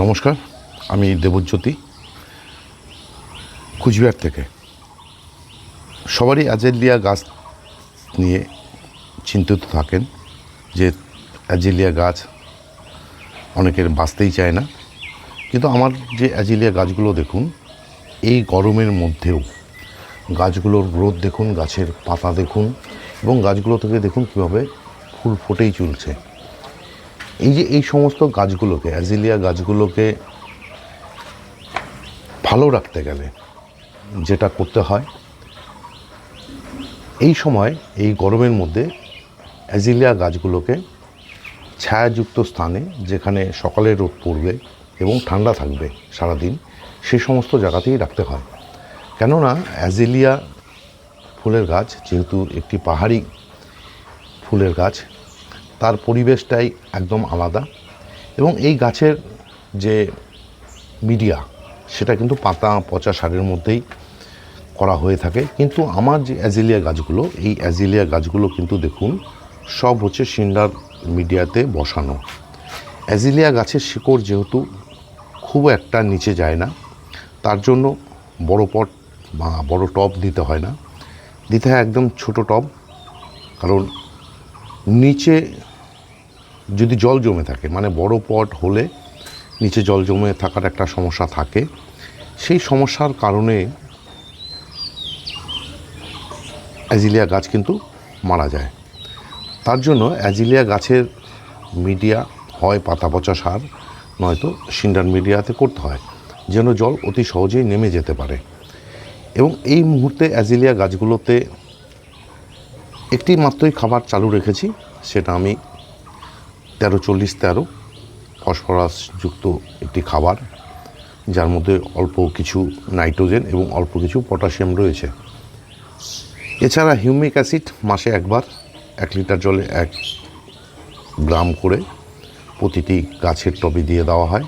নমস্কার, আমি দেবজ্যোতি কুচবিহার থেকে। সবারই অ্যাজেলিয়া গাছ নিয়ে চিন্তিত থাকেন যে অ্যাজেলিয়া গাছ অনেকের বাঁচতেই চায় না, কিন্তু আমার যে অ্যাজেলিয়া গাছগুলো দেখুন, এই গরমের মধ্যেও গাছগুলোর গ্রোথ দেখুন, গাছের পাতা দেখুন এবং গাছগুলো থেকে দেখুন কীভাবে ফুল ফুটেই চলছে। এই সমস্ত গাছগুলোকে, অ্যাজেলিয়া গাছগুলোকে ভালো রাখতে গেলে যেটা করতে হয়, এই সময় এই গরমের মধ্যে অ্যাজেলিয়া গাছগুলোকে ছায়াযুক্ত স্থানে, যেখানে সকালে রোদ পড়বে এবং ঠান্ডা থাকবে সারাদিন, সেই সমস্ত জায়গাতেই রাখতে হয়। কেননা অ্যাজেলিয়া ফুলের গাছ যেহেতু একটি পাহাড়ি ফুলের গাছ, তার পরিবেশটাই একদম আলাদা এবং এই গাছের যে মিডিয়া সেটা কিন্তু পাতা পচা সারের মধ্যেই করা হয়ে থাকে। কিন্তু আমার যে অ্যাজেলিয়া গাছগুলো, এই অ্যাজেলিয়া গাছগুলো কিন্তু দেখুন সব হচ্ছে সিন্ডার মিডিয়াতে বসানো। অ্যাজেলিয়া গাছের শিকড় যেহেতু খুব একটা নিচে যায় না, তার জন্য বড় পট বা বড় টব দিতে হয় না, দিতে হয় একদম ছোট টব। কারণ নিচে যদি জল জমে থাকে, মানে বড় পট হলে নিচে জল জমে থাকার একটা সমস্যা থাকে, সেই সমস্যার কারণে অ্যাজেলিয়া গাছ কিন্তু মারা যায়। তার জন্য অ্যাজেলিয়া গাছের মিডিয়া হয় পাতা পচা সার, নয়তো সিন্ডার মিডিয়াতে করতে হয়, যেন জল অতি সহজেই নেমে যেতে পারে। এবং এই মুহূর্তে অ্যাজেলিয়া গাছগুলোতে একটি মাত্রই খাবার চালু রেখেছি, সেটা আমি 1340-13 ফসফরাসযুক্ত একটি খাবার, যার মধ্যে অল্প কিছু নাইট্রোজেন এবং অল্প কিছু পটাশিয়াম রয়েছে। এছাড়া হিউমিক অ্যাসিড মাসে একবার 1 লিটার জলে 1 গ্রাম করে প্রতিটি গাছের টবে দিয়ে দেওয়া হয়।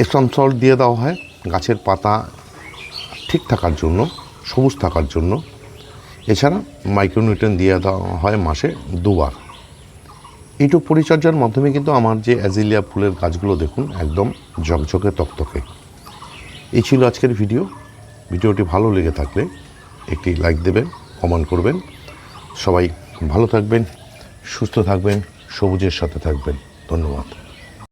এপসম সল্ট দিয়ে দেওয়া হয় গাছের পাতা ঠিক থাকার জন্য, সবুজ থাকার জন্য। এছাড়া মাইক্রোনিউট্রিয়েন্ট দিয়ে দেওয়া হয় মাসে 2 বার। এইটুকু পরিচর্যার মাধ্যমে কিন্তু আমার যে অ্যাজেলিয়া ফুলের গাছগুলো দেখুন একদম ঝকঝকে তকতকে। এই ছিল আজকের ভিডিওটি ভালো লেগে থাকলে একটি লাইক দেবেন, কমেন্ট করবেন। সবাই ভালো থাকবেন, সুস্থ থাকবেন, সবুজের সাথে থাকবেন। ধন্যবাদ।